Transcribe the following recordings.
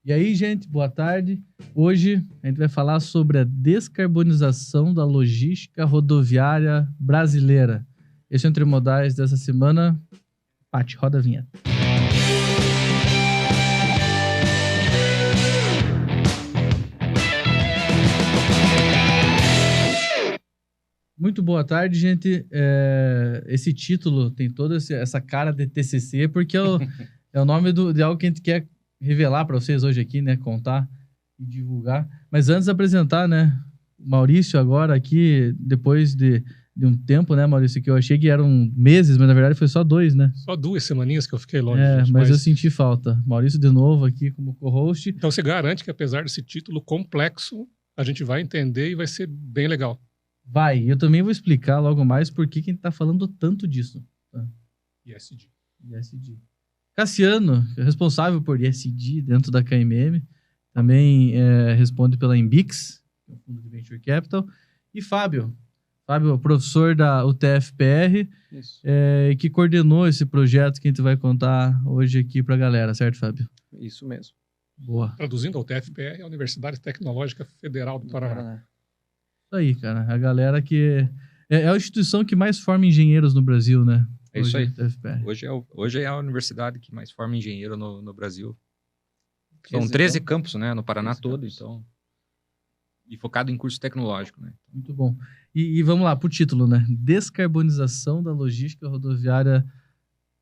E aí, gente, boa tarde. Hoje a gente vai falar sobre a descarbonização da logística rodoviária brasileira. Esse é o Entre Modais dessa semana. Paty, roda a vinheta. Muito boa tarde, gente. Esse título tem toda essa cara de TCC, porque é o nome de algo que a gente quer revelar para vocês hoje aqui, né? Contar e divulgar. Mas antes de apresentar, né? O Maurício agora aqui, depois de um tempo, né, Maurício? Que eu achei que eram meses, mas na verdade foi só 2, né? Só 2 semaninhas que eu fiquei longe, gente, mas eu senti falta. Maurício de novo aqui como co-host. Então você garante que apesar desse título complexo, a gente vai entender e vai ser bem legal. Vai, eu também vou explicar logo mais por que a gente tá falando tanto disso. Tá? ISD. Cassiano, responsável por ISD dentro da KMM, também responde pela Imbix, que é o Fundo de Venture Capital, e Fábio, professor da UTFPR, que coordenou esse projeto que a gente vai contar hoje aqui pra galera, certo, Fábio? Isso mesmo. Boa. Traduzindo, a UTFPR é a Universidade Tecnológica Federal do Paraná. Isso aí, cara. A galera que... É a instituição que mais forma engenheiros no Brasil, né? É isso aí. Hoje é a universidade que mais forma engenheiro no Brasil. São 13 campos, né? No Paraná todo, então. E focado em curso tecnológico, né? Muito bom. E vamos lá pro título, né? Descarbonização da logística rodoviária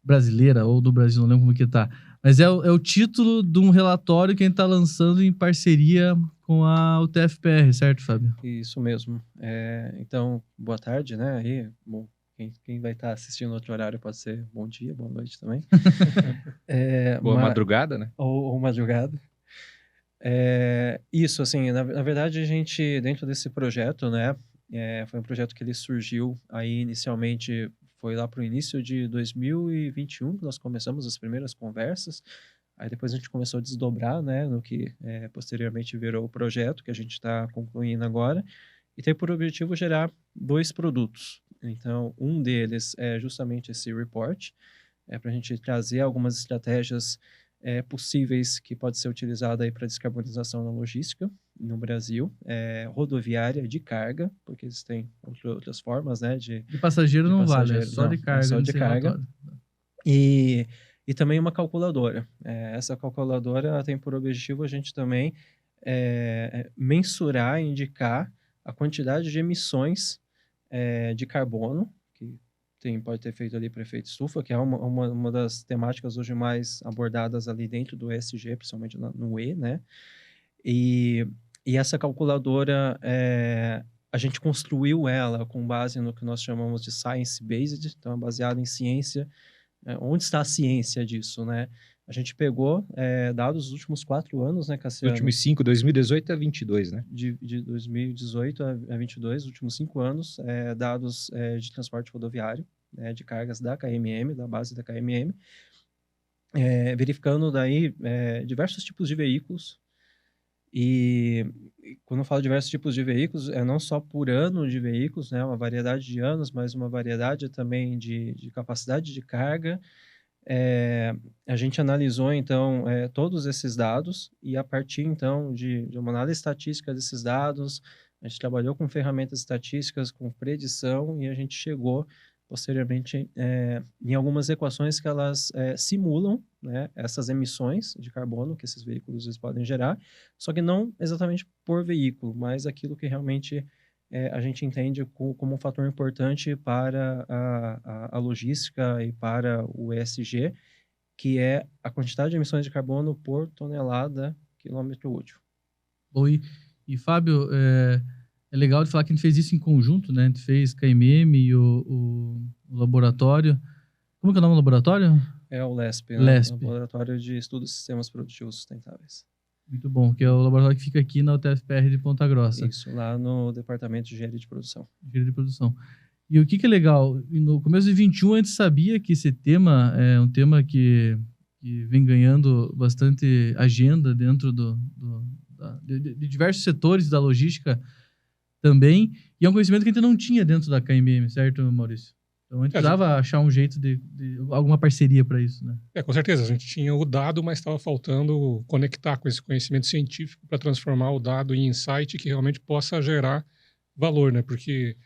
brasileira, ou do Brasil, não lembro como que tá. Mas é o título de um relatório que a gente tá lançando em parceria com a UTFPR, certo, Fábio? Isso mesmo. Então, boa tarde, né? Aí, bom, quem vai estar assistindo outro horário pode ser bom dia, boa noite também. Boa madrugada, né? Ou madrugada. Isso, assim, na verdade, a gente, dentro desse projeto, né? Foi um projeto que ele surgiu aí inicialmente, foi lá para o início de 2021 que nós começamos as primeiras conversas. Aí depois a gente começou a desdobrar, né, no que posteriormente virou o projeto que a gente está concluindo agora, e tem por objetivo gerar 2 produtos. Então, um deles é justamente esse report, para a gente trazer algumas estratégias possíveis que pode ser utilizada aí para descarbonização na logística no Brasil, rodoviária de carga, porque existem outras formas, né, de passageiro não vale, é só de carga. Só de carga. E também uma calculadora. Essa calculadora tem por objetivo a gente também mensurar, indicar a quantidade de emissões de carbono, que pode ter feito ali para efeito estufa, que é uma das temáticas hoje mais abordadas ali dentro do ESG, principalmente no E, né? E essa calculadora, a gente construiu ela com base no que nós chamamos de science-based, então é baseado em ciência. Onde está a ciência disso, né? A gente pegou dados dos últimos 4 anos, né, Cassiano? Os últimos 5, 2018 a 22, né? De 2018 a 22, os últimos 5 anos, dados de transporte rodoviário, de cargas da KMM, da base da KMM, verificando daí diversos tipos de veículos. E quando eu falo diversos tipos de veículos, não só por ano de veículos, né, uma variedade de anos, mas uma variedade também de capacidade de carga. A gente analisou, então, todos esses dados e a partir, então, de uma análise estatística desses dados, a gente trabalhou com ferramentas estatísticas, com predição e a gente chegou, posteriormente, em algumas equações que elas simulam, né, essas emissões de carbono que esses veículos eles podem gerar, só que não exatamente por veículo, mas aquilo que realmente a gente entende como um fator importante para a logística e para o ESG, que é a quantidade de emissões de carbono por tonelada quilômetro útil. Bom, e Fábio, é legal de falar que a gente fez isso em conjunto, né? A gente fez KMM e o laboratório. Como que é o nome do laboratório? É o LESP, né? LESP. Laboratório de Estudos de Sistemas Produtivos Sustentáveis. Muito bom, que é o laboratório que fica aqui na UTFPR de Ponta Grossa. Isso, lá no Departamento de Engenharia de Produção. Engenharia de Produção. E o que é legal, no começo de 21 a gente sabia que esse tema é um tema que vem ganhando bastante agenda dentro de diversos setores da logística também, e é um conhecimento que a gente não tinha dentro da KMM, certo, Maurício? Então a gente precisava achar um jeito de alguma parceria para isso, né? Com certeza. A gente tinha o dado, mas estava faltando conectar com esse conhecimento científico para transformar o dado em insight que realmente possa gerar valor, né? Porque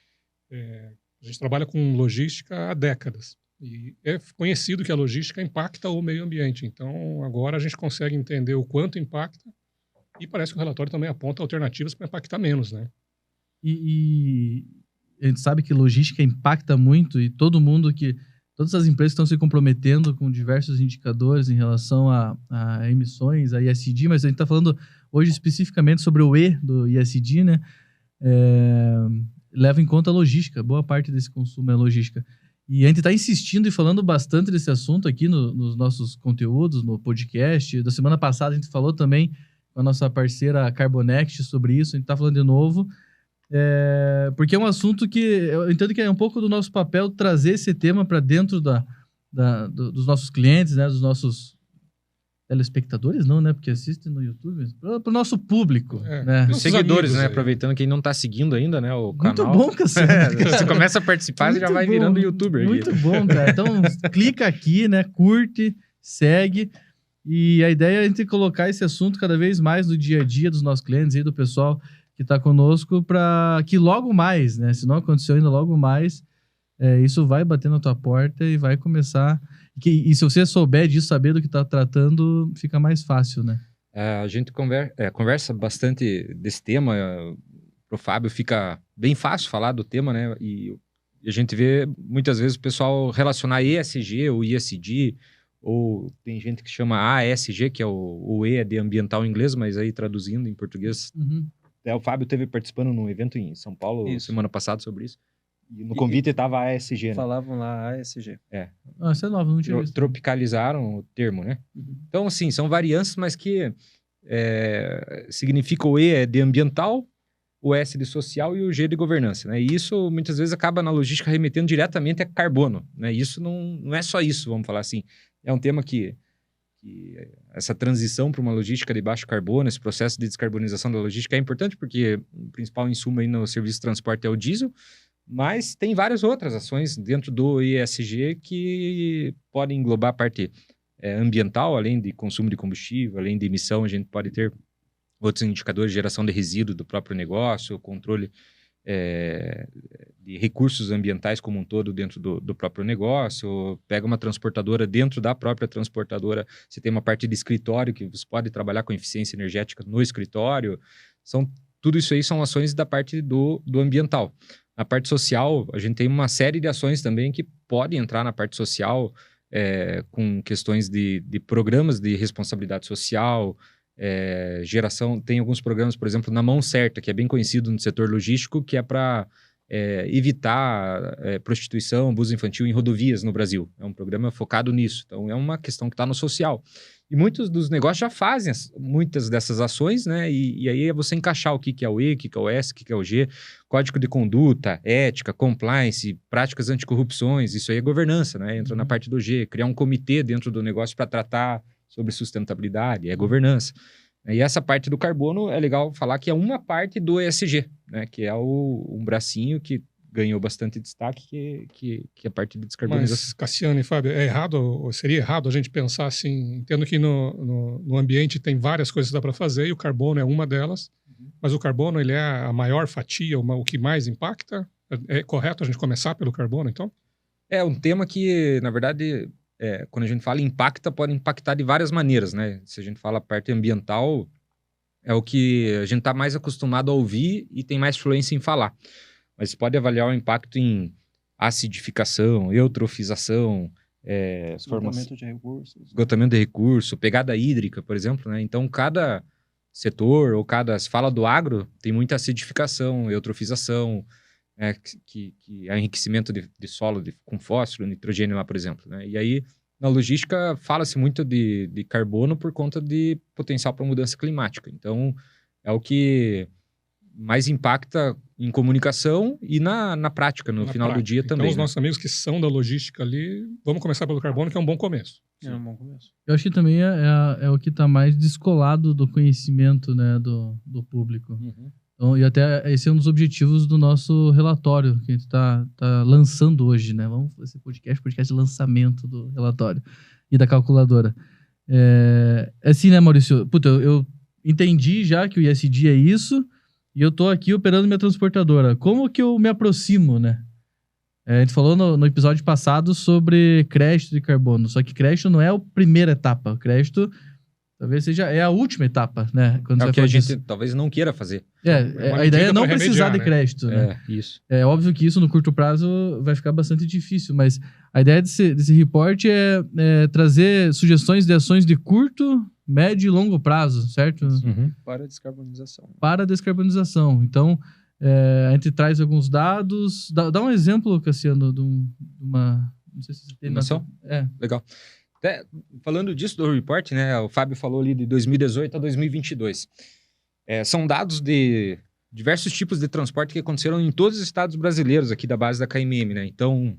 a gente trabalha com logística há décadas. E é conhecido que a logística impacta o meio ambiente. Então, agora a gente consegue entender o quanto impacta e parece que o relatório também aponta alternativas para impactar menos, né? E a gente sabe que logística impacta muito e todas as empresas estão se comprometendo com diversos indicadores em relação a emissões, a ESG, mas a gente está falando hoje especificamente sobre o E do ESG, né? Leva em conta a logística, boa parte desse consumo é logística. E a gente está insistindo e falando bastante desse assunto aqui nos nossos conteúdos, no podcast. Da semana passada a gente falou também com a nossa parceira Carbonext sobre isso, a gente está falando de novo, porque é um assunto que eu entendo que é um pouco do nosso papel trazer esse tema para dentro dos nossos clientes, né, dos nossos telespectadores, não, né, porque assistem no YouTube, para o nosso público. Né? Os seguidores, né, aproveitando quem não está seguindo ainda, né, o canal. Muito bom, Cassiano. Você começa a participar, você já vai virando youtuber. Muito bom, cara. Então, clica aqui, né, curte, segue. E a ideia é a gente colocar esse assunto cada vez mais no dia a dia dos nossos clientes e do pessoal que está conosco, para que logo mais, né? Se não aconteceu ainda, logo mais, isso vai bater na tua porta e vai começar. E se você souber disso, saber do que está tratando, fica mais fácil, né? A gente conversa bastante desse tema. Pro Fábio fica bem fácil falar do tema, né? E a gente vê muitas vezes o pessoal relacionar ESG ou ESG, ou tem gente que chama ASG, que é o E de ambiental em inglês, mas aí traduzindo em português. Uhum. O Fábio esteve participando num evento em São Paulo semana passada sobre isso. E no convite estava ASG, né? Falavam lá ASG. Isso é novo, não tinha visto. Tropicalizaram o termo, né? Uhum. Então, assim, são variantes, mas que significa o E é de ambiental, o S de social e o G de governança, né? E isso, muitas vezes, acaba na logística remetendo diretamente a carbono, né? Isso não é só isso, vamos falar assim. É um tema que essa transição para uma logística de baixo carbono, esse processo de descarbonização da logística é importante, porque o principal insumo aí no serviço de transporte é o diesel, mas tem várias outras ações dentro do ESG que podem englobar a parte ambiental, além de consumo de combustível, além de emissão, a gente pode ter outros indicadores de geração de resíduo do próprio negócio, controle de recursos ambientais como um todo dentro do próprio negócio. Pega uma transportadora, dentro da própria transportadora, você tem uma parte de escritório que você pode trabalhar com eficiência energética no escritório. Tudo isso aí são ações da parte do ambiental. Na parte social, a gente tem uma série de ações também que podem entrar na parte social, com questões de programas de responsabilidade social, geração. Tem alguns programas, por exemplo, na Mão Certa, que é bem conhecido no setor logístico, que é para evitar prostituição, abuso infantil em rodovias no Brasil. É um programa focado nisso. Então, é uma questão que está no social. E muitos dos negócios já fazem muitas dessas ações, né? E aí é você encaixar o que é o E, o que é o S, o que é o G, código de conduta, ética, compliance, práticas anticorrupções. Isso aí é governança, né? Entra na parte do G. Criar um comitê dentro do negócio para tratar sobre sustentabilidade, é governança. E essa parte do carbono é legal falar que é uma parte do ESG, né? Que é um bracinho que ganhou bastante destaque, que é a parte de descarbonização. Mas, Cassiano e Fábio, seria errado a gente pensar assim, entendo que no ambiente tem várias coisas que dá para fazer e o carbono é uma delas, mas o carbono ele é a maior fatia, o que mais impacta? É correto a gente começar pelo carbono, então? É um tema que, na verdade, quando a gente fala impacta, pode impactar de várias maneiras, né? Se a gente fala a parte ambiental, é o que a gente está mais acostumado a ouvir e tem mais fluência em falar. Mas você pode avaliar o impacto em acidificação, eutrofização, esgotamento de recursos, pegada hídrica, por exemplo, né? Então, cada setor ou se fala do agro, tem muita acidificação, eutrofização, que é enriquecimento de solo com fósforo, nitrogênio lá, por exemplo, né? E aí, na logística, fala-se muito de carbono por conta de potencial para mudança climática. Então, é o que mais impacta em comunicação e na prática, no final do dia também. Então, os nossos amigos que são da logística ali, vamos começar pelo carbono, que é um bom começo. É um bom começo. Eu acho que também é o que está mais descolado do conhecimento, né, do público. Uhum. Então, e até esse é um dos objetivos do nosso relatório que a gente tá lançando hoje, né? Vamos fazer podcast de lançamento do relatório e da calculadora. É assim, né, Maurício? Puta, eu entendi já que o ISD é isso e eu tô aqui operando minha transportadora. Como que eu me aproximo, né? A gente falou no episódio passado sobre crédito de carbono, só que crédito não é a primeira etapa. O crédito talvez seja a última etapa, né? Quando É você o que a faz gente talvez não queira fazer. a ideia é não precisar de crédito, né? Isso. É óbvio que isso no curto prazo vai ficar bastante difícil, mas a ideia desse report é trazer sugestões de ações de curto, médio e longo prazo, certo? Uhum. Para a descarbonização. Para a descarbonização. Então, a gente traz alguns dados. Dá um exemplo, Cassiano, de uma... Não sei se você tem Noção? Legal. Até, falando disso do report, né? O Fábio falou ali de 2018 a 2022. São dados de diversos tipos de transporte que aconteceram em todos os estados brasileiros aqui da base da KMM, né? Então,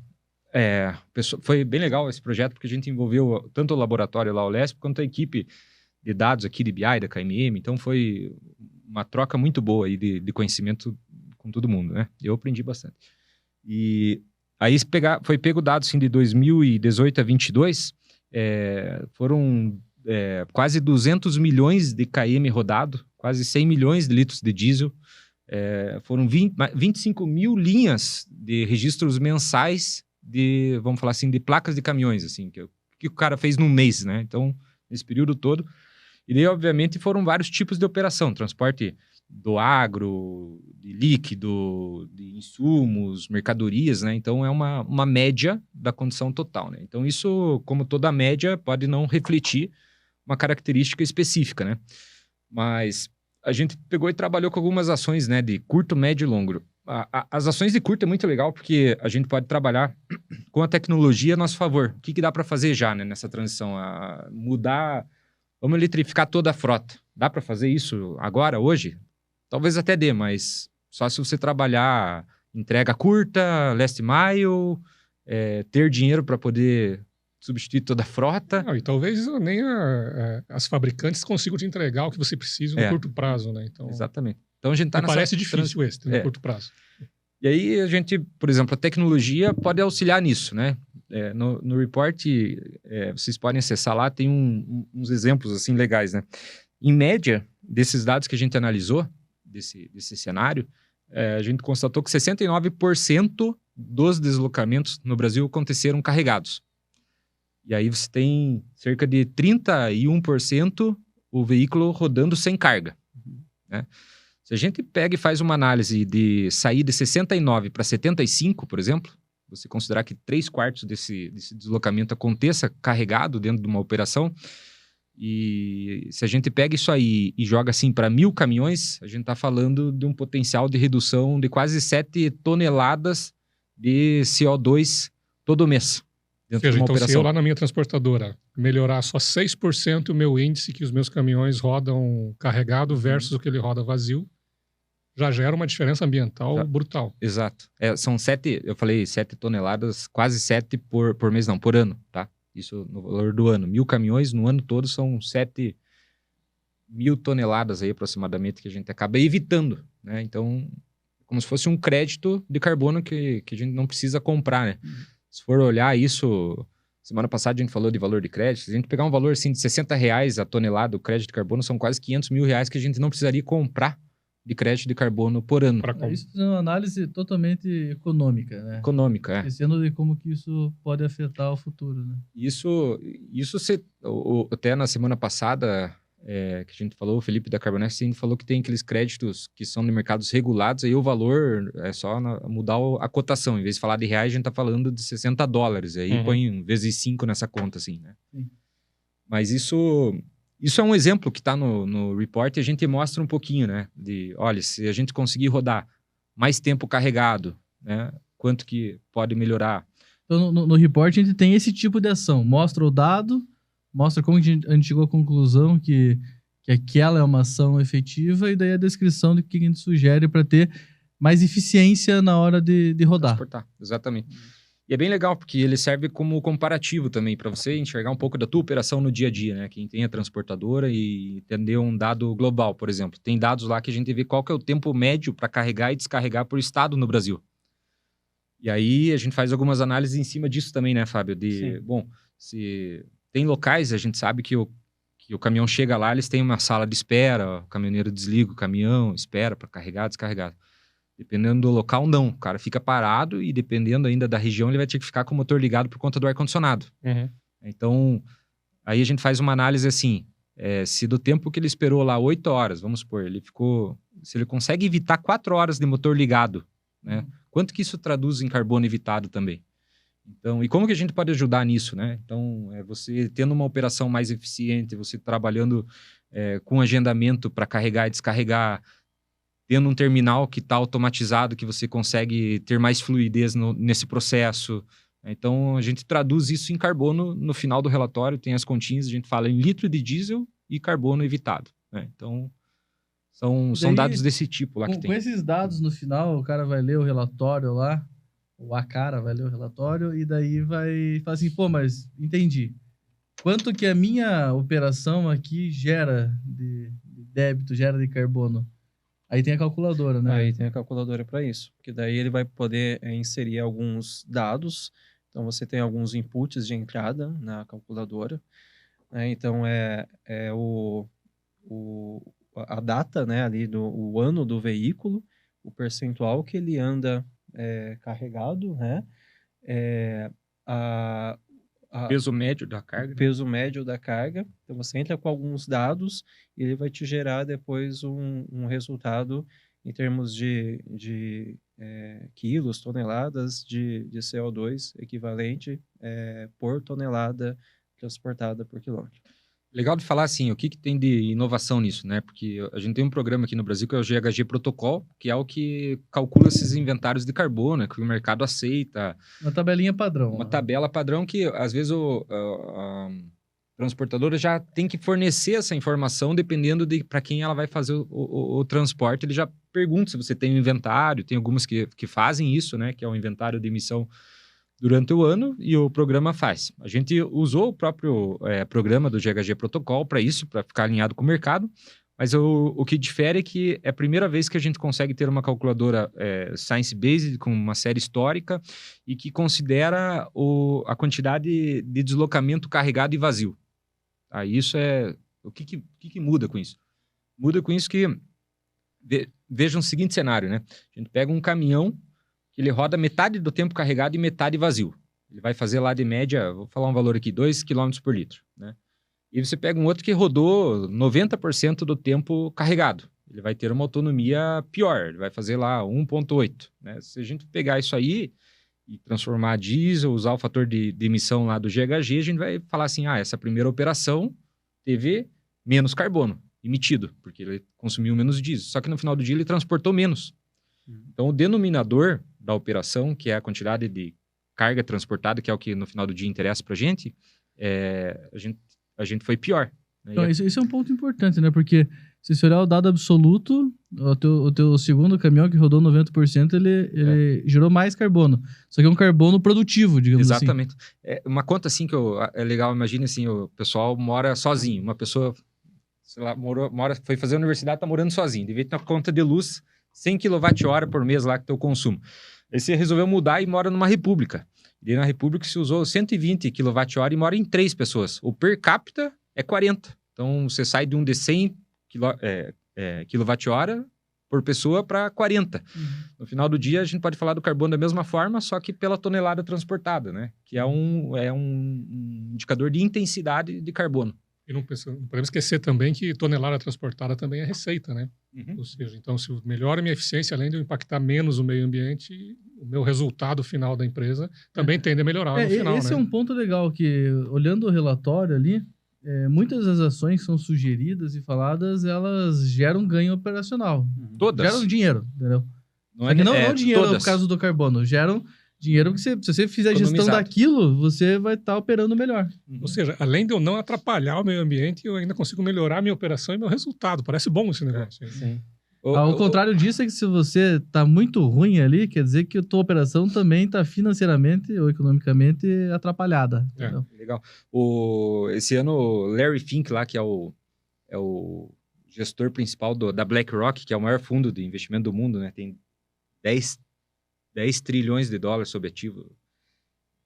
foi bem legal esse projeto, porque a gente envolveu tanto o laboratório lá, o LESP, quanto a equipe de dados aqui de BI da KMM. Então, foi uma troca muito boa aí de conhecimento com todo mundo, né? Eu aprendi bastante. E aí foi pego dados assim, de 2018 a 2022, foram quase 200 milhões de km rodado, quase 100 milhões de litros de diesel, foram 25 mil linhas de registros mensais de, vamos falar assim, de placas de caminhões, assim, que o cara fez num mês, né? Então, nesse período todo. E daí, obviamente, foram vários tipos de operação, transporte do agro, de líquido, de insumos, mercadorias, né? Então, é uma média da condição total, né? Então, isso, como toda média, pode não refletir uma característica específica, né? Mas a gente pegou e trabalhou com algumas ações, né? De curto, médio e longo. As ações de curto é muito legal porque a gente pode trabalhar com a tecnologia a nosso favor. O que dá para fazer já, né, nessa transição? Vamos eletrificar toda a frota. Dá para fazer isso agora, hoje? Talvez até dê, mas só se você trabalhar entrega curta, last mile, ter dinheiro para poder substituir toda a frota. Não, e talvez nem as fabricantes consigam te entregar o que você precisa no curto prazo, né? Então, exatamente. Então a gente tá nessa... Parece difícil no curto prazo. E aí a gente, por exemplo, a tecnologia pode auxiliar nisso, né? No report, vocês podem acessar lá, tem uns exemplos assim legais, né? Em média, desses dados que a gente analisou, desse cenário, a gente constatou que 69% dos deslocamentos no Brasil aconteceram carregados. E aí você tem cerca de 31% o veículo rodando sem carga, né? Se a gente pega e faz uma análise de sair de 69 para 75, por exemplo, você considerar que 3/4 desse deslocamento aconteça carregado dentro de uma operação, e se a gente pega isso aí e joga assim para 1.000 caminhões, a gente está falando de um potencial de redução de quase 7 toneladas de CO2 todo mês. Dentro de uma operação. Se eu lá na minha transportadora melhorar só 6% o meu índice que os meus caminhões rodam carregado versus o que ele roda vazio, já gera uma diferença ambiental brutal. Exato. São 7, eu falei 7 toneladas, quase 7 por mês, não, por ano, tá? Isso no valor do ano. 1.000 caminhões no ano todo são 7.000 toneladas aí aproximadamente que a gente acaba evitando, né? Então, como se fosse um crédito de carbono que a gente não precisa comprar, né? Se for olhar isso, semana passada a gente falou de valor de crédito, se a gente pegar um valor assim de R$60 a tonelada, o crédito de carbono são quase 500 mil reais que a gente não precisaria comprar de crédito de carbono por ano. Isso é uma análise totalmente econômica, né? Econômica, Esquecendo de como que isso pode afetar o futuro, né? Até na semana passada, que a gente falou, o Felipe da Carbonex, a gente falou que tem aqueles créditos que são de mercados regulados, aí o valor é só mudar a cotação. Em vez de falar de reais, a gente tá falando de $60. Aí põe vezes 5 nessa conta, assim, né? Sim. Mas isso é um exemplo que está no report e a gente mostra um pouquinho, né? Olha, se a gente conseguir rodar mais tempo carregado, né? Quanto que pode melhorar? Então, no report a gente tem esse tipo de ação. Mostra o dado, mostra como a gente chegou à conclusão que aquela é uma ação efetiva e daí a descrição do que a gente sugere para ter mais eficiência na hora de rodar. Transportar, exatamente. E é bem legal, porque ele serve como comparativo também, para você enxergar um pouco da tua operação no dia a dia, né? Quem tem a transportadora e entender um dado global, por exemplo. Tem dados lá que a gente vê qual que é o tempo médio para carregar e descarregar por estado no Brasil. E aí a gente faz algumas análises em cima disso também, né, Fábio? Bom, se tem locais, a gente sabe que o caminhão chega lá, eles têm uma sala de espera, o caminhoneiro desliga o caminhão, espera para carregar, descarregar. Dependendo do local, não. O cara fica parado e dependendo ainda da região, ele vai ter que ficar com o motor ligado por conta do ar-condicionado. Então, aí a gente faz uma análise assim, se do tempo que ele esperou lá 8 horas, vamos supor, se ele consegue evitar 4 horas de motor ligado, né? Quanto que isso traduz em carbono evitado também? Então, e como que a gente pode ajudar nisso, né? Então, você tendo uma operação mais eficiente, você trabalhando com agendamento para carregar e descarregar, tendo um terminal que está automatizado, que você consegue ter mais fluidez nesse processo. Então, a gente traduz isso em carbono no final do relatório, tem as continhas, a gente fala em litro de diesel e carbono evitado, né? Então, são dados desse tipo lá que tem. Com esses dados no final, o cara vai ler o relatório lá, ou a cara vai ler o relatório, e daí vai falar assim, pô, mas entendi. Quanto que a minha operação aqui gera de débito, gera de carbono? Aí tem a calculadora, né? Aí tem a calculadora para isso, porque daí ele vai poder inserir alguns dados. Então, você tem alguns inputs de entrada na calculadora, né? Então, a data, né, ali o ano do veículo, o percentual que ele anda carregado, né? Peso médio da carga. Peso médio da carga. Então, você entra com alguns dados e ele vai te gerar depois um resultado em termos de quilos, toneladas de CO2 equivalente por tonelada transportada por quilômetro. Legal de falar assim, o que tem de inovação nisso, né? Porque a gente tem um programa aqui no Brasil que é o GHG Protocol, que é o que calcula esses inventários de carbono, né, que o mercado aceita. Uma tabelinha padrão. Uma tabela padrão que, às vezes, a transportadora já tem que fornecer essa informação dependendo de para quem ela vai fazer o transporte. Ele já pergunta se você tem um inventário, tem algumas que fazem isso, né? Que é o inventário de emissão durante o ano, e o programa faz. A gente usou o próprio programa do GHG Protocol para isso, para ficar alinhado com o mercado, mas o que difere é que é a primeira vez que a gente consegue ter uma calculadora science-based, com uma série histórica, e que considera a quantidade de deslocamento carregado e vazio. Aí isso o que muda com isso? Muda com isso que, veja um seguinte cenário, né? A gente pega um caminhão que ele roda metade do tempo carregado e metade vazio. Ele vai fazer lá de média, vou falar um valor aqui, 2 km por litro, né? E você pega um outro que rodou 90% do tempo carregado. Ele vai ter uma autonomia pior, ele vai fazer lá 1,8, né? Se a gente pegar isso aí e transformar diesel, usar o fator de emissão lá do GHG, a gente vai falar assim, essa primeira operação teve menos carbono emitido, porque ele consumiu menos diesel. Só que no final do dia ele transportou menos. Então, o denominador da operação, que é a quantidade de carga transportada, que é o que no final do dia interessa para a gente foi pior. Né? Então, esse é um ponto importante, né? Porque se você olhar o dado absoluto, o teu segundo caminhão que rodou 90%, ele gerou mais carbono. Só que é um carbono produtivo, digamos assim. Exatamente. Uma conta assim que é legal, imagine assim, o pessoal mora sozinho. Uma pessoa, sei lá, foi fazer a universidade, está morando sozinho. Devia ter uma conta de luz 100 kWh por mês lá que teu consumo. Aí você resolveu mudar e mora numa república. E na república se usou 120 kWh e mora em 3 pessoas. O per capita é 40. Então você sai de um de 100 kWh por pessoa para 40. No final do dia a gente pode falar do carbono da mesma forma, só que pela tonelada transportada, né? Que é um indicador de intensidade de carbono. E não podemos esquecer também que tonelada transportada também é receita, né? Ou seja, então se eu melhoro a minha eficiência, além de eu impactar menos o meio ambiente, o meu resultado final da empresa também tende a melhorar no final, esse né? é um ponto legal, que olhando o relatório ali, muitas das ações que são sugeridas e faladas, elas geram ganho operacional. Todas. Geram dinheiro, entendeu? Não dinheiro todas. por causa do carbono, geram dinheiro que se você fizer a gestão daquilo, você vai estar operando melhor. Ou seja, além de eu não atrapalhar o meio ambiente, eu ainda consigo melhorar a minha operação e meu resultado. Parece bom esse negócio. Sim. Ao contrário disso, é que se você tá muito ruim ali, quer dizer que a tua operação também tá financeiramente ou economicamente atrapalhada. Legal. Esse ano, o Larry Fink lá, que é o gestor principal da BlackRock, que é o maior fundo de investimento do mundo, né? Tem 10 trilhões de dólares sob ativo.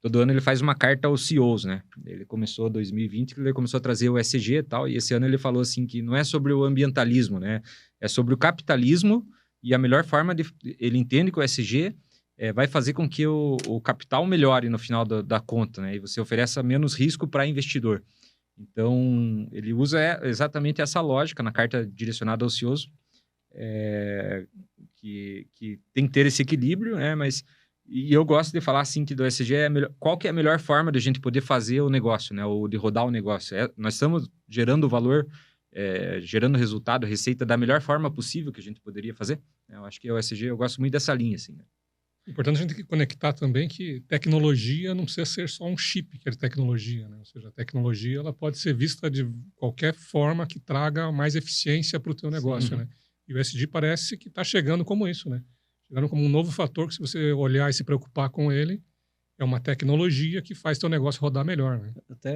Todo ano ele faz uma carta aos CEOs, né? Ele começou em 2020, ele começou a trazer o ESG e tal, e esse ano ele falou assim que não é sobre o ambientalismo, né? É sobre o capitalismo, e a melhor forma ele entende que o ESG vai fazer com que o capital melhore no final da conta, né? E você ofereça menos risco para investidor. Então, ele usa exatamente essa lógica na carta direcionada aos CEOs, que tem que ter esse equilíbrio, né? E eu gosto de falar assim que do ESG qual que é a melhor forma de a gente poder fazer o negócio, né? Ou de rodar o negócio. Nós estamos gerando valor, gerando resultado, receita da melhor forma possível que a gente poderia fazer. Eu acho que o ESG, eu gosto muito dessa linha, assim, né? Importante a gente conectar também que tecnologia não precisa ser só um chip que é de tecnologia, né? Ou seja, a tecnologia ela pode ser vista de qualquer forma que traga mais eficiência para o teu negócio, né? E o ESG parece que está chegando como isso, né? Chegando como um novo fator que, se você olhar e se preocupar com ele, é uma tecnologia que faz teu negócio rodar melhor, né?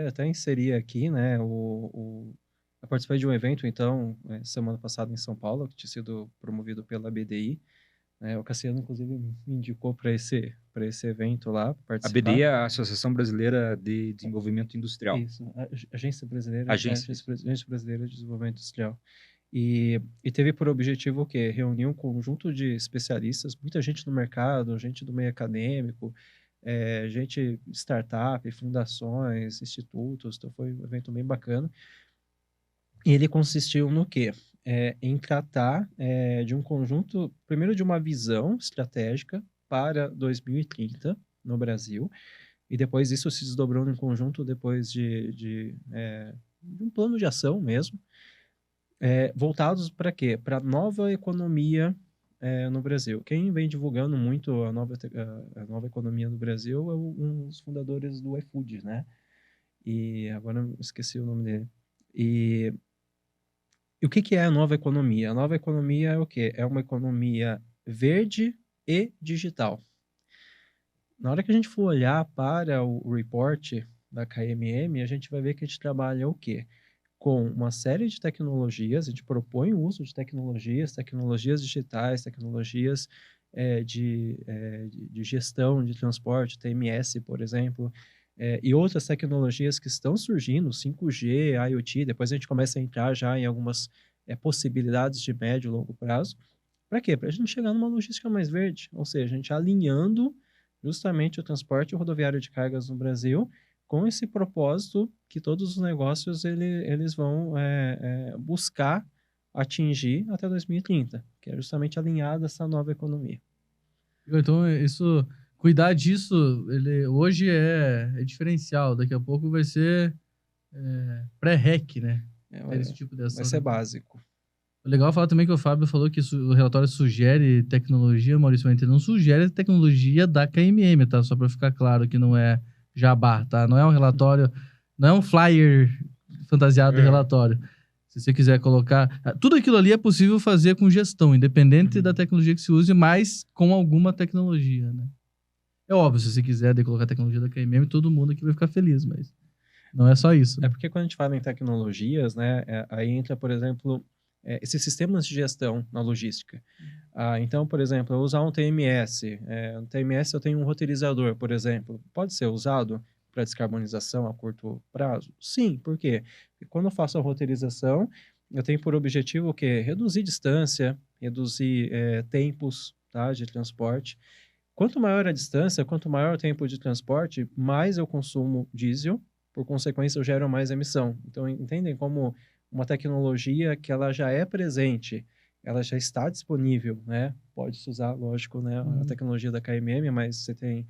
Até inserir aqui, né, eu participei de um evento, então, semana passada em São Paulo, que tinha sido promovido pela BDI. O Cassiano, inclusive, me indicou para esse evento lá, participar. A BDI é a Associação Brasileira de Desenvolvimento Industrial. Isso, Agência Brasileira de Desenvolvimento Industrial. E teve por objetivo o quê? Reunir um conjunto de especialistas, muita gente no mercado, gente do meio acadêmico, gente startup, fundações, institutos, então foi um evento bem bacana. E ele consistiu no quê? Em tratar de um conjunto, primeiro de uma visão estratégica para 2030 no Brasil, e depois isso se desdobrou num conjunto depois de um plano de ação mesmo, voltados para quê? Para a nova economia no Brasil. Quem vem divulgando muito a nova economia no Brasil é um dos fundadores do iFood, né? E agora eu esqueci o nome dele. E o que é a nova economia? A nova economia é o quê? É uma economia verde e digital. Na hora que a gente for olhar para o report da KMM, a gente vai ver que a gente trabalha o quê? Com uma série de tecnologias, a gente propõe o uso de tecnologias digitais, tecnologias de gestão de transporte, TMS, por exemplo, e outras tecnologias que estão surgindo, 5G, IoT, depois a gente começa a entrar já em algumas possibilidades de médio e longo prazo. Para quê? Para a gente chegar numa logística mais verde, ou seja, a gente alinhando justamente o transporte rodoviário de cargas no Brasil com esse propósito que todos os negócios eles vão buscar atingir até 2030, que é justamente alinhado a essa nova economia. Então, cuidar disso, hoje é diferencial, daqui a pouco vai ser pré-REC, né? Esse tipo de ação. Vai ser básico. O legal é falar também que o Fábio falou que o relatório sugere tecnologia, Maurício, mas não sugere tecnologia da KMM, tá? Só para ficar claro que não é jabá, tá? Não é um relatório, não é um flyer fantasiado de relatório. Se você quiser colocar... Tudo aquilo ali é possível fazer com gestão, independente da tecnologia que se use, mas com alguma tecnologia, né? É óbvio, se você quiser colocar a tecnologia da KMM, todo mundo aqui vai ficar feliz, mas não é só isso. É porque quando a gente fala em tecnologias, né, aí entra, por exemplo, esses sistemas de gestão na logística. Então, por exemplo, eu usar um TMS. No TMS eu tenho um roteirizador, por exemplo. Pode ser usado para descarbonização a curto prazo? Sim, por quê? Porque quando eu faço a roteirização, eu tenho por objetivo o quê? Reduzir distância, reduzir tempos, tá, de transporte. Quanto maior a distância, quanto maior o tempo de transporte, mais eu consumo diesel, por consequência eu gero mais emissão. Então, entendem como uma tecnologia que ela já é presente, ela já está disponível, né? Pode-se usar, lógico, né, a tecnologia da KMM, mas você tem...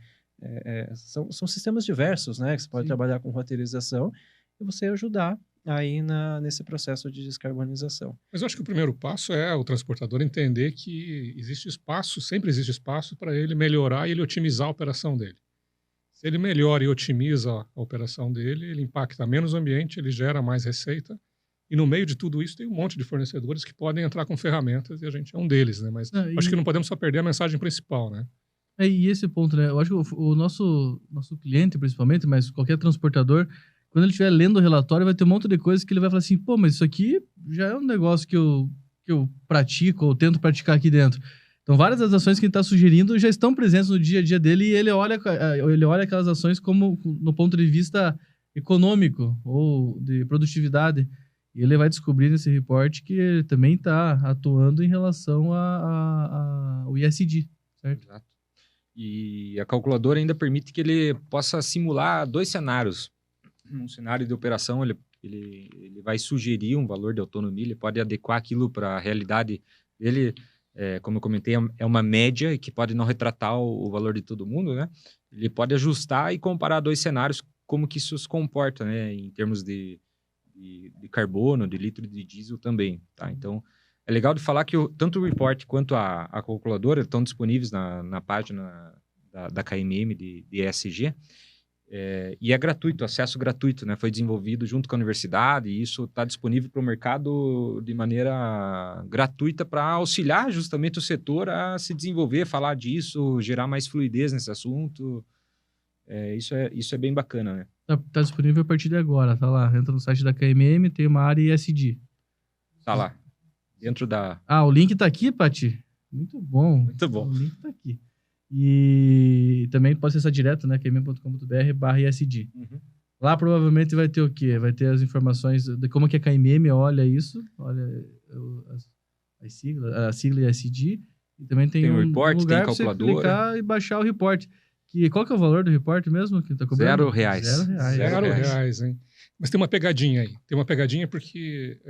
são sistemas diversos, né? Que você pode trabalhar com roteirização e você ajudar aí nesse processo de descarbonização. Mas eu acho que o primeiro passo é o transportador entender que existe espaço, sempre existe espaço para ele melhorar e ele otimizar a operação dele. Se ele melhora e otimiza a operação dele, ele impacta menos o ambiente, ele gera mais receita, E no meio de tudo isso tem um monte de fornecedores que podem entrar com ferramentas e a gente é um deles, né? Mas acho que não podemos só perder a mensagem principal, né? E esse ponto, né? Eu acho que o nosso cliente, principalmente, mas qualquer transportador, quando ele estiver lendo o relatório, vai ter um monte de coisas que ele vai falar assim, pô, mas isso aqui já é um negócio que eu pratico ou tento praticar aqui dentro. Então, várias das ações que ele está sugerindo já estão presentes no dia a dia dele e ele olha aquelas ações como no ponto de vista econômico ou de produtividade. E ele vai descobrir nesse report que ele também está atuando em relação ao ESG, certo? Exato. E a calculadora ainda permite que ele possa simular 2 cenários. Um cenário de operação, ele vai sugerir um valor de autonomia, ele pode adequar aquilo para a realidade dele. Como eu comentei, é uma média que pode não retratar o valor de todo mundo, né? Ele pode ajustar e comparar 2 cenários, como que isso se comporta, né? Em termos de carbono, de litro de diesel também, tá? Então, é legal de falar que tanto o report quanto a calculadora estão disponíveis na página da KMM de ESG, e é gratuito, acesso gratuito, né? Foi desenvolvido junto com a universidade e isso está disponível para o mercado de maneira gratuita para auxiliar justamente o setor a se desenvolver, falar disso, gerar mais fluidez nesse assunto. Isso é bem bacana, né? Tá disponível a partir de agora, tá lá. Entra no site da KMM, tem uma área ESG. Tá lá, dentro da... O link tá aqui, Pati? Muito bom. Muito bom. O link tá aqui. E também pode acessar direto, né? kmm.com.br/ESG. Uhum. Lá provavelmente vai ter o quê? Vai ter as informações de como que a KMM olha isso, olha a sigla ESG, e também tem um um report, lugar tem para você calculadora. clicar e baixar o report. Qual que é o valor do report mesmo que tá cobrando? R$0. R$0, hein? Mas tem uma pegadinha aí. Tem uma pegadinha porque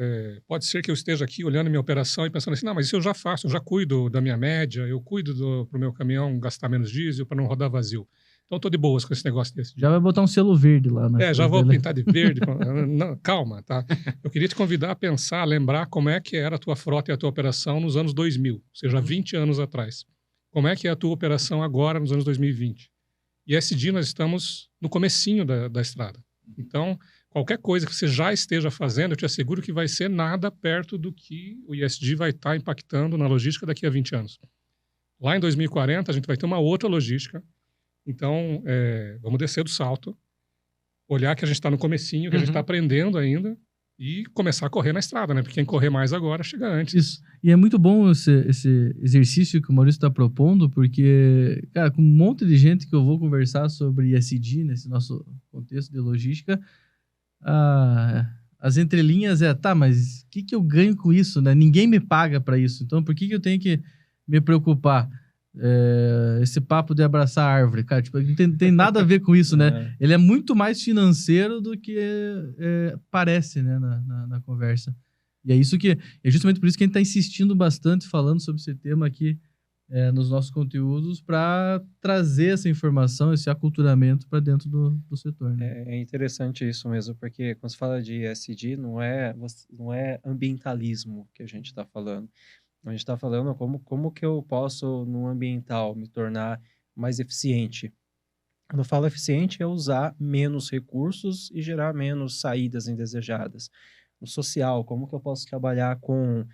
pode ser que eu esteja aqui olhando minha operação e pensando assim, não, mas isso eu já faço, eu já cuido da minha média, eu cuido para o meu caminhão gastar menos diesel para não rodar vazio. Então, eu tô de boas com esse negócio desse. Já vai botar um selo verde lá, né? Já vou pintar de verde. Não, calma, tá? Eu queria te convidar a pensar, a lembrar como é que era a tua frota e a tua operação nos anos 2000, ou seja, 20 anos atrás. Como é que é a tua operação agora nos anos 2020? E ESG nós estamos no comecinho da estrada. Então, qualquer coisa que você já esteja fazendo, eu te asseguro que vai ser nada perto do que o ESG vai estar impactando na logística daqui a 20 anos. Lá em 2040, a gente vai ter uma outra logística. Então, vamos descer do salto, olhar que a gente está no comecinho, que a gente está aprendendo ainda e começar a correr na estrada, né? Porque quem correr mais agora chega antes. Isso. E é muito bom esse exercício que o Maurício está propondo, porque, cara, com um monte de gente que eu vou conversar sobre ESG, nesse nosso contexto de logística, as entrelinhas mas o que eu ganho com isso, né? Ninguém me paga para isso, então por que eu tenho que me preocupar? Esse papo de abraçar a árvore, cara, tipo, não tem nada a ver com isso, né? Ele é muito mais financeiro do que parece, né, na conversa. E é justamente por isso que a gente está insistindo bastante falando sobre esse tema aqui nos nossos conteúdos, para trazer essa informação, esse aculturamento para dentro do setor, né? É interessante isso mesmo, porque quando se fala de ESG, não é ambientalismo que a gente está falando. A gente está falando como que eu posso, no ambiental, me tornar mais eficiente. Quando eu falo eficiente, é usar menos recursos e gerar menos saídas indesejadas. No social, como que eu posso trabalhar com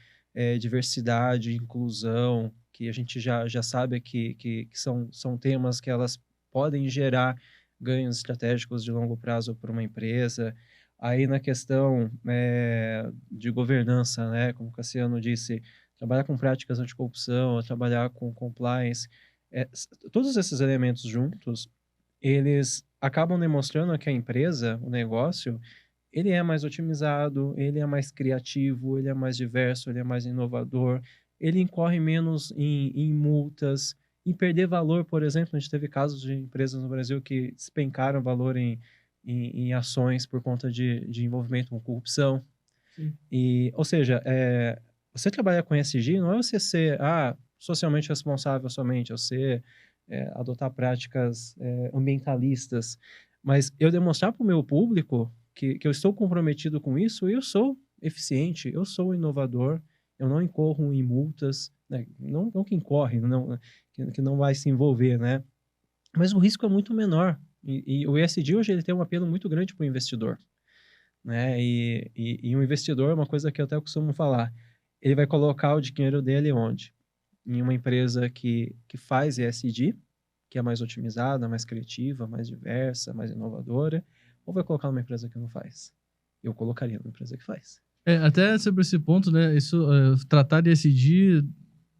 diversidade, inclusão, que a gente já sabe que são temas que elas podem gerar ganhos estratégicos de longo prazo para uma empresa. Aí na questão de governança, né, como o Cassiano disse, trabalhar com práticas anticorrupção, trabalhar com compliance, todos esses elementos juntos, eles acabam demonstrando que a empresa, o negócio, ele é mais otimizado, ele é mais criativo, ele é mais diverso, ele é mais inovador, ele incorre menos em multas, em perder valor, por exemplo. A gente teve casos de empresas no Brasil que despencaram valor em ações por conta de envolvimento com corrupção. Sim. Ou seja, você trabalhar com ESG não é você ser socialmente responsável somente, é você adotar práticas ambientalistas, mas eu demonstrar para o meu público que eu estou comprometido com isso, eu sou eficiente, eu sou inovador, eu não incorro em multas, né? Não que incorre, que não vai se envolver, né? Mas o risco é muito menor. E o ESG hoje ele tem um apelo muito grande para o investidor. né? E um investidor, uma coisa que eu até costumo falar, ele vai colocar o dinheiro dele onde? Em uma empresa que faz ESG, que é mais otimizada, mais criativa, mais diversa, mais inovadora, ou vai colocar numa empresa que não faz? Eu colocaria numa empresa que faz. Até sobre esse ponto, né? Isso, tratar de ESG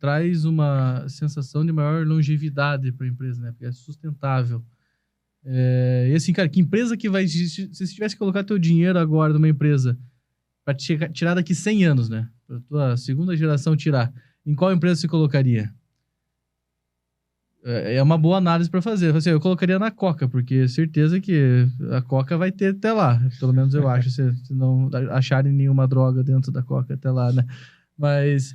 traz uma sensação de maior longevidade para a empresa, né? Porque é sustentável. E assim, cara, que empresa que vai... Se você tivesse que colocar teu dinheiro agora numa empresa para tirar daqui 100 anos, né? Para tua segunda geração tirar, em qual empresa você colocaria? É uma boa análise para fazer. Assim, eu colocaria na Coca, porque certeza que a Coca vai ter até lá. Pelo menos eu acho, se não acharem nenhuma droga dentro da Coca até lá, né? Mas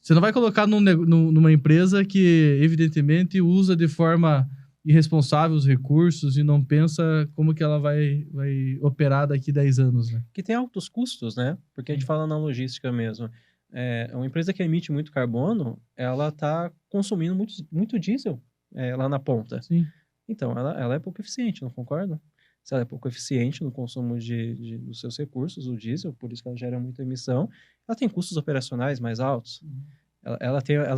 você não vai colocar numa empresa que, evidentemente, usa de forma irresponsável os recursos e não pensa como que ela vai operar daqui 10 anos, né? Que tem altos custos, né? Porque a gente fala na logística mesmo. Uma empresa que emite muito carbono, ela está consumindo muito diesel lá na ponta. Sim. Então, ela é pouco eficiente, não concorda? Se ela é pouco eficiente no consumo dos seus recursos, o diesel, por isso que ela gera muita emissão, ela tem custos operacionais mais altos.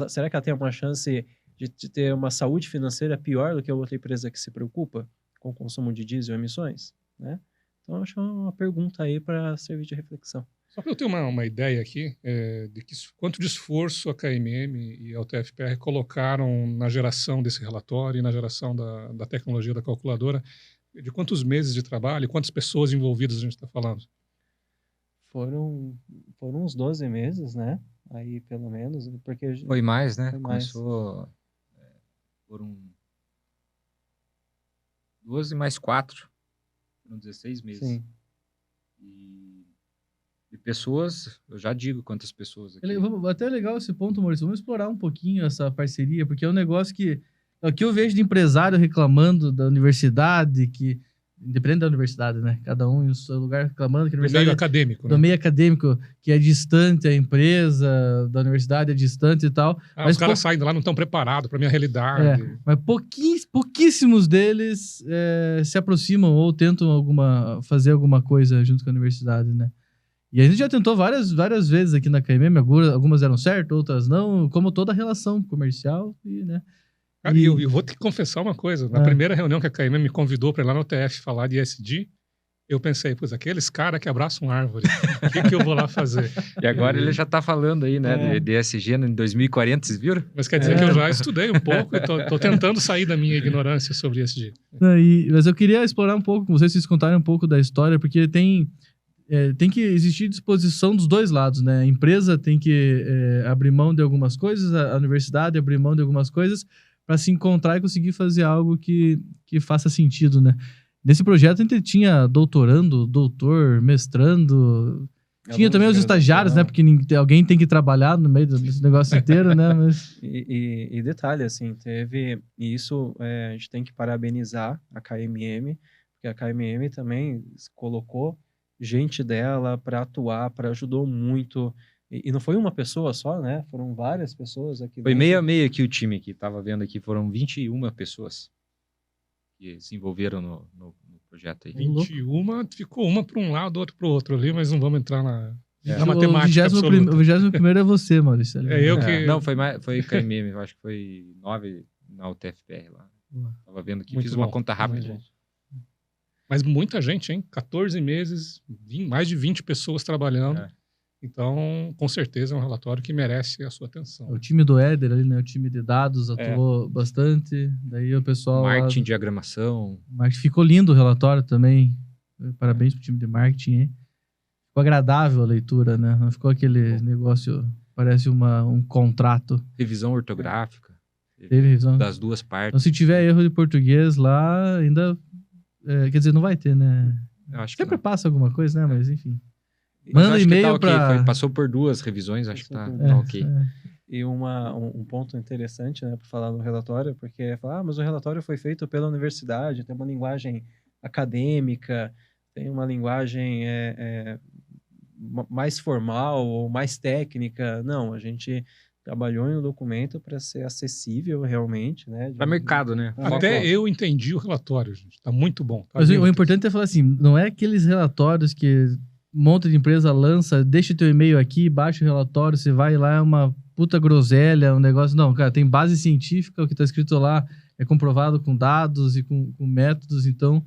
Será que ela tem uma chance de ter uma saúde financeira pior do que a outra empresa que se preocupa com o consumo de diesel e emissões? Né? Então, acho uma pergunta aí para servir de reflexão. Só para eu ter uma ideia aqui de quanto de esforço a KMM e a UTFPR colocaram na geração desse relatório e na geração da tecnologia da calculadora, de quantos meses de trabalho, quantas pessoas envolvidas a gente está falando? Foram uns 12 meses, né? Aí, pelo menos, porque... Foi mais, né? Foi mais. Começou... foram 12 mais 4. Foram 16 meses. Sim. E pessoas, eu já digo quantas pessoas aqui. Até legal esse ponto, Maurício. Vamos explorar um pouquinho essa parceria, porque é um negócio que eu vejo de empresário reclamando da universidade, que independente da universidade, né? Cada um em seu lugar reclamando que a universidade... Do meio acadêmico, do né? meio acadêmico, que é distante a empresa, da universidade é distante e tal. Mas os caras saem de lá não estão preparados para a minha realidade. Mas pouquíssimos deles se aproximam ou tentam fazer alguma coisa junto com a universidade, né? E a gente já tentou várias vezes aqui na KMM, algumas deram certo, outras não, como toda relação comercial, né? Cara, eu vou te confessar uma coisa. Na primeira reunião que a KMM me convidou para ir lá no TF falar de ESG, eu pensei, pois aqueles caras que abraçam árvore, o que eu vou lá fazer? E agora ele já está falando aí, né, de ESG em 2040, vocês viram? Mas quer dizer que eu já estudei um pouco e tô tentando sair da minha ignorância sobre ESG. Mas eu queria explorar um pouco com vocês contarem um pouco da história, porque tem que existir disposição dos dois lados, né? A empresa tem que abrir mão de algumas coisas, a universidade abrir mão de algumas coisas para se encontrar e conseguir fazer algo que faça sentido, né? Nesse projeto a gente tinha doutorando, doutor, mestrando, tinha também os estagiários, né? Porque alguém tem que trabalhar no meio desse negócio inteiro, né? Mas... E detalhe, assim, teve... E isso a gente tem que parabenizar a KMM, porque a KMM também colocou gente dela para atuar, ajudou muito. E não foi uma pessoa só, né? Foram várias pessoas aqui. Foi meio a meio aqui o time que tava vendo aqui. Foram 21 pessoas que se envolveram no projeto aí. 21, ficou uma para um lado, outra para o outro ali, mas não vamos entrar na matemática o 21º é você, Maurício. Não, foi KMM, eu acho que foi 9 na UTFPR lá. Tava vendo aqui, fiz uma conta rápida. Mas muita gente, hein? 14 meses, mais de 20 pessoas trabalhando. Então, com certeza, é um relatório que merece a sua atenção. O time do Éder ali, né? O time de dados atuou bastante. Daí o pessoal... Marketing, diagramação. Ficou lindo o relatório também. Parabéns pro time de marketing, hein? Ficou agradável a leitura, né? Não ficou aquele negócio... Parece um contrato. Revisão ortográfica. Teve revisão. Das duas partes. Então, se tiver erro de português lá, ainda... quer dizer, não vai ter, né? Eu acho sempre passa alguma coisa, né? Mas enfim. Manda e-mail para... Passou por 2 revisões, acho que tá ok. E um ponto interessante, né, para falar no relatório, porque mas o relatório foi feito pela universidade, tem uma linguagem acadêmica, tem uma linguagem mais formal ou mais técnica. Não, a gente trabalhou em um documento para ser acessível realmente, né? Para mercado, né? Até eu entendi o relatório, gente. Está muito bom. Tá Mas o lindo. importante é falar assim, não é aqueles relatórios que um monte de empresa lança, deixa teu e-mail aqui, baixa o relatório, você vai lá, é uma puta groselha, um negócio... Não, cara, tem base científica, o que tá escrito lá é comprovado com dados e com métodos, então...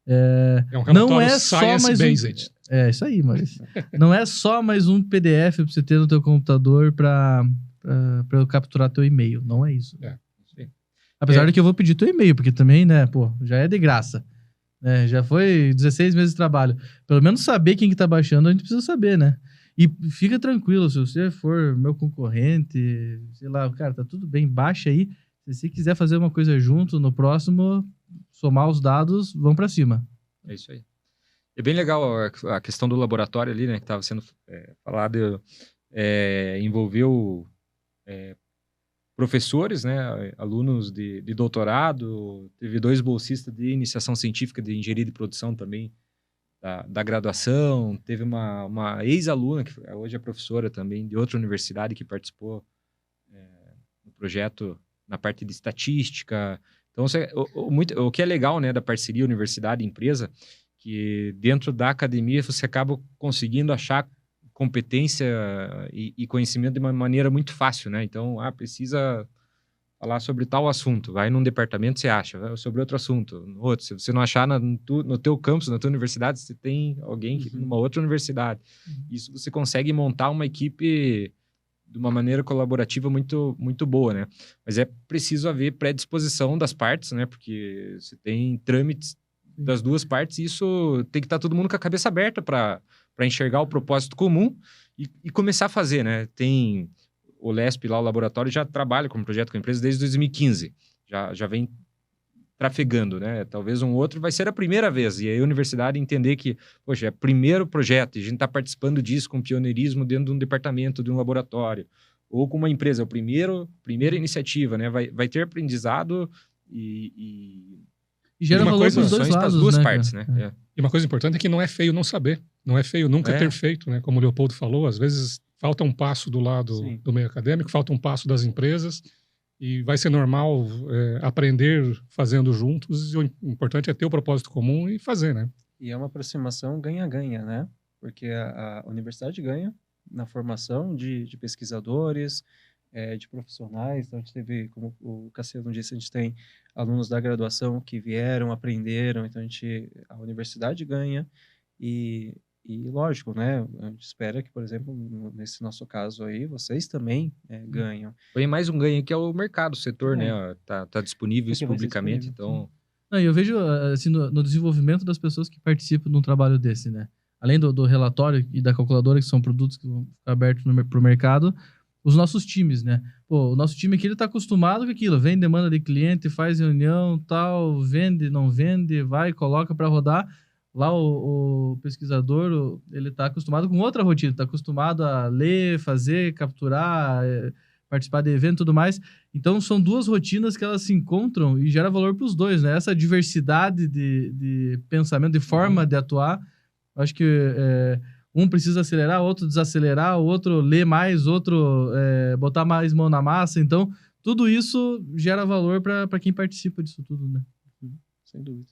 É um relatório não é só mais science-based. É, isso aí, mas não é só mais um PDF pra você ter no teu computador pra eu capturar teu e-mail, não é isso. É. Apesar de que eu vou pedir teu e-mail, porque também, né, pô, já é de graça. Né? Já foi 16 meses de trabalho. Pelo menos saber quem que tá baixando, a gente precisa saber, né? E fica tranquilo, se você for meu concorrente, sei lá, cara, tá tudo bem, baixa aí. Se você quiser fazer uma coisa junto, no próximo, somar os dados, vão pra cima. É isso aí. É bem legal a questão do laboratório ali, né, que estava sendo falado, envolveu professores, né, alunos de doutorado, teve 2 bolsistas de iniciação científica de engenharia de produção também, da graduação, teve uma ex-aluna, que hoje é professora também, de outra universidade, que participou no projeto na parte de estatística. Então, o que é legal, né, da parceria universidade-empresa, que dentro da academia você acaba conseguindo achar competência e conhecimento de uma maneira muito fácil, né? Então, precisa falar sobre tal assunto, vai num departamento, você acha, vai sobre outro assunto, no outro. Se você não achar no teu campus, na tua universidade, você tem alguém numa outra universidade. Isso você consegue montar uma equipe de uma maneira colaborativa muito, muito boa, né? Mas é preciso haver predisposição das partes, né? Porque você tem trâmites das duas partes e isso tem que estar todo mundo com a cabeça aberta para enxergar o propósito comum e começar a fazer, né? Tem o LESP lá, o laboratório, já trabalha como projeto com a empresa desde 2015. Já vem trafegando, né? Talvez um outro vai ser a primeira vez. E aí a universidade entender que, poxa, é o primeiro projeto, e a gente está participando disso com pioneirismo dentro de um departamento, de um laboratório, ou com uma empresa, é a primeira iniciativa, né? Vai ter aprendizado e gera valor para os dois lados, as duas né, partes, cara? né? E uma coisa importante é que não é feio não saber. Não é feio nunca ter feito, né? Como o Leopoldo falou, às vezes falta um passo do lado do meio acadêmico, falta um passo das empresas, e vai ser normal aprender fazendo juntos, e o importante é ter o propósito comum e fazer, né? E é uma aproximação ganha-ganha, né? Porque a universidade ganha na formação de pesquisadores, de profissionais. Então, a gente teve, como o Cassiano disse, a gente tem alunos da graduação que vieram, aprenderam. Então, a universidade ganha e lógico, né? A gente espera que, por exemplo, nesse nosso caso aí, vocês também ganham. Tem mais um ganho que é o mercado, o setor, né? Tá disponível isso publicamente, então... Não, eu vejo assim, no desenvolvimento das pessoas que participam de um trabalho desse, né? Além do relatório e da calculadora, que são produtos que vão ficar abertos para o mercado, os nossos times, né? Pô, o nosso time aqui, ele tá acostumado com aquilo. Vem demanda de cliente, faz reunião, tal, vende, não vende, vai, coloca para rodar. Lá o pesquisador, ele tá acostumado com outra rotina, tá acostumado a ler, fazer, capturar, participar de evento e tudo mais. Então, são duas rotinas que elas se encontram e gera valor para os dois, né? Essa diversidade de pensamento, de forma de atuar. Eu acho que um precisa acelerar, outro desacelerar, o outro ler mais, outro botar mais mão na massa. Então, tudo isso gera valor para quem participa disso tudo, né? Sem dúvida.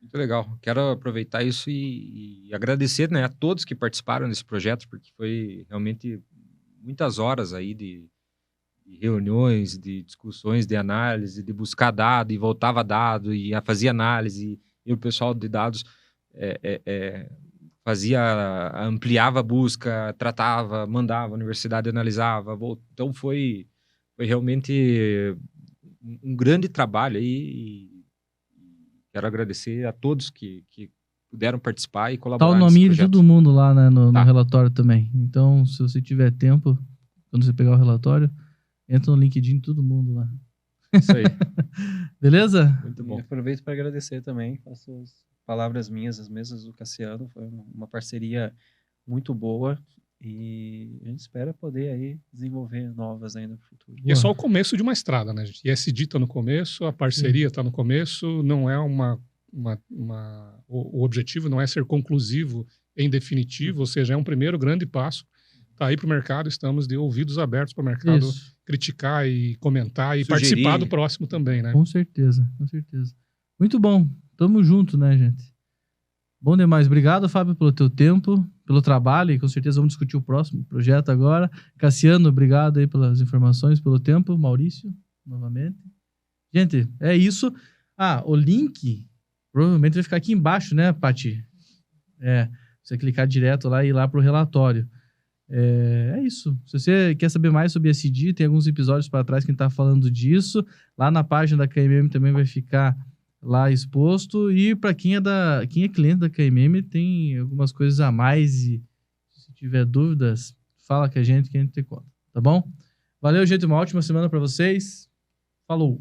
Muito legal. Quero aproveitar isso e agradecer, né, a todos que participaram desse projeto, porque foi realmente muitas horas aí de reuniões, de discussões, de análise, de buscar dado e voltava dado e fazia análise e o pessoal de dados ampliava a busca, tratava, mandava, a universidade analisava. Então foi realmente um grande trabalho aí e quero agradecer a todos que puderam participar e colaborar. Tá o nome de todo mundo lá, né, no relatório também. Então, se você tiver tempo, quando você pegar o relatório, entra no LinkedIn de todo mundo lá. Isso aí. Beleza? Muito bom. E aproveito para agradecer também, faço as palavras minhas, as mesmas do Cassiano. Foi uma parceria muito boa e a gente espera poder aí desenvolver novas ainda no futuro. E é só o começo de uma estrada, né, gente? ISD está no começo, a parceria está no começo, não é o objetivo não é ser conclusivo em definitivo, ou seja, é um primeiro grande passo. está aí para o mercado, estamos de ouvidos abertos para o mercado Isso. criticar e comentar e Sugerir. participar do próximo também, né? Com certeza, com certeza. Muito bom. Tamo junto, né, gente? Bom demais. Obrigado, Fábio, pelo teu tempo, pelo trabalho, e com certeza vamos discutir o próximo projeto agora. Cassiano, obrigado aí pelas informações, pelo tempo. Maurício, novamente. Gente, é isso. O link provavelmente vai ficar aqui embaixo, né, Paty? Você clicar direto lá e ir lá pro relatório. É isso. Se você quer saber mais sobre SD, tem alguns episódios para trás que a gente tá falando disso. Lá na página da KMM também vai ficar lá exposto. E para quem é cliente da KMM, tem algumas coisas a mais. E se tiver dúvidas, fala com a gente que a gente te conta. Tá bom? Valeu, gente. Uma ótima semana para vocês. Falou!